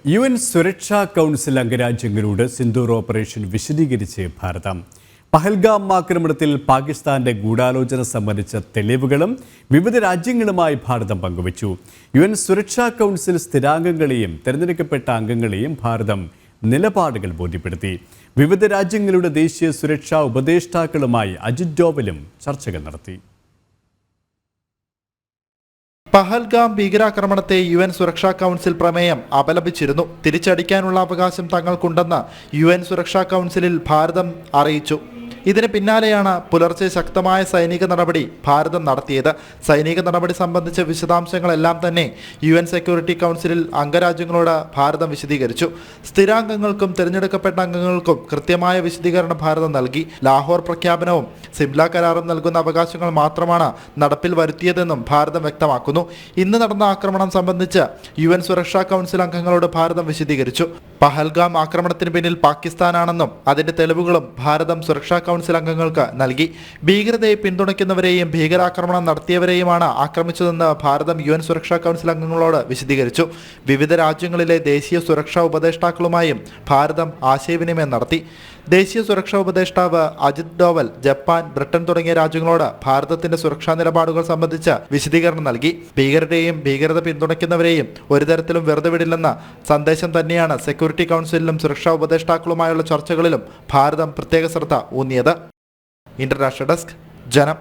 UN സുരക്ഷാ council അംഗരാജ്യങ്ങളോട് Sindoor operation വിശദീകരിച്ച് ഭാരതം. പഹൽഗാം ആക്രമണത്തിൽ പാകിസ്ഥാന്റെ ഗൂഢാലോചന സംബന്ധിച്ച തെളിവുകളും വിവിധ രാജ്യങ്ങളുമായി ഭാരതം പങ്കുവച്ചു. UN സുരക്ഷാ കൗൺസിൽ സ്ഥിരാംഗങ്ങളെയും തെരഞ്ഞെടുക്കപ്പെട്ട അംഗങ്ങളെയും ഭാരതം നിലപാടുകൾ ബോധ്യപ്പെടുത്തി. വിവിധ രാജ്യങ്ങളുടെ ദേശീയ സുരക്ഷാ ഉപദേഷ്ടാക്കളുമായി അജിത് ഡോവലും ചർച്ചകൾ നടത്തി. പഹൽഗാം ഭീകരാക്രമണത്തെ UN സുരക്ഷാ കൗൺസിൽ പ്രമേയം അപലപിച്ചിരുന്നു. തിരിച്ചടിക്കാനുള്ള അവകാശം തങ്ങൾക്കുണ്ടെന്ന് UN സുരക്ഷാ കൗൺസിലിൽ ഭാരതം അറിയിച്ചു. ഇതിന് പിന്നാലെയാണ് പുലർച്ചെ ശക്തമായ സൈനിക നടപടി ഭാരതം നടത്തിയത്. സൈനിക നടപടി സംബന്ധിച്ച വിശദാംശങ്ങളെല്ലാം തന്നെ UN സെക്യൂരിറ്റി കൗൺസിലിൽ അംഗരാജ്യങ്ങളോട് ഭാരതം വിശദീകരിച്ചു. സ്ഥിരാംഗങ്ങൾക്കും തിരഞ്ഞെടുക്കപ്പെട്ട അംഗങ്ങൾക്കും കൃത്യമായ വിശദീകരണം ഭാരതം നൽകി. ലാഹോർ പ്രഖ്യാപനവും സിംല കരാറും നൽകുന്ന അവകാശങ്ങൾ മാത്രമാണ് നടപ്പിൽ വരുത്തിയതെന്നും ഭാരതം വ്യക്തമാക്കുന്നു. ഇന്ന് നടന്ന ആക്രമണം സംബന്ധിച്ച് UN സുരക്ഷാ കൗൺസിൽ അംഗങ്ങളോട് ഭാരതം വിശദീകരിച്ചു. പഹൽഗാം ആക്രമണത്തിന് പിന്നിൽ പാകിസ്ഥാനാണെന്നും അതിന്റെ തെളിവുകളും ഭാരതം സുരക്ഷാ കൗൺസിൽ അംഗങ്ങൾക്ക് നൽകി. ഭീകരതയെ പിന്തുണയ്ക്കുന്നവരെയും ഭീകരാക്രമണം നടത്തിയവരെയുമാണ് ആക്രമിച്ചതെന്ന് ഭാരതം UN സുരക്ഷാ കൗൺസിൽ അംഗങ്ങളോട് വിശദീകരിച്ചു. വിവിധ രാജ്യങ്ങളിലെ ദേശീയ സുരക്ഷാ ഉപദേഷ്ടാക്കളുമായും ഭാരതം ആശയവിനിമയം നടത്തി. ദേശീയ സുരക്ഷാ ഉപദേഷ്ടാവ് അജിത് ഡോവൽ ജപ്പാൻ, ബ്രിട്ടൻ തുടങ്ങിയ രാജ്യങ്ങളോട് ഭാരതത്തിന്റെ സുരക്ഷാ നിലപാടുകൾ സംബന്ധിച്ച് വിശദീകരണം നൽകി. ഭീകരതയെയും ഭീകരത പിന്തുണയ്ക്കുന്നവരെയും ഒരു തരത്തിലും വെറുതെ വിടില്ലെന്ന സന്ദേശം തന്നെയാണ് സെക്യൂരിറ്റി കൗൺസിലിലും സുരക്ഷാ ഉപദേഷ്ടാക്കളുമായുള്ള ചർച്ചകളിലും ഭാരതം പ്രത്യേക ശ്രദ്ധ ഊന്നിയത്. ഇന്റർനാഷണൽ ഡെസ്ക്, ജനം.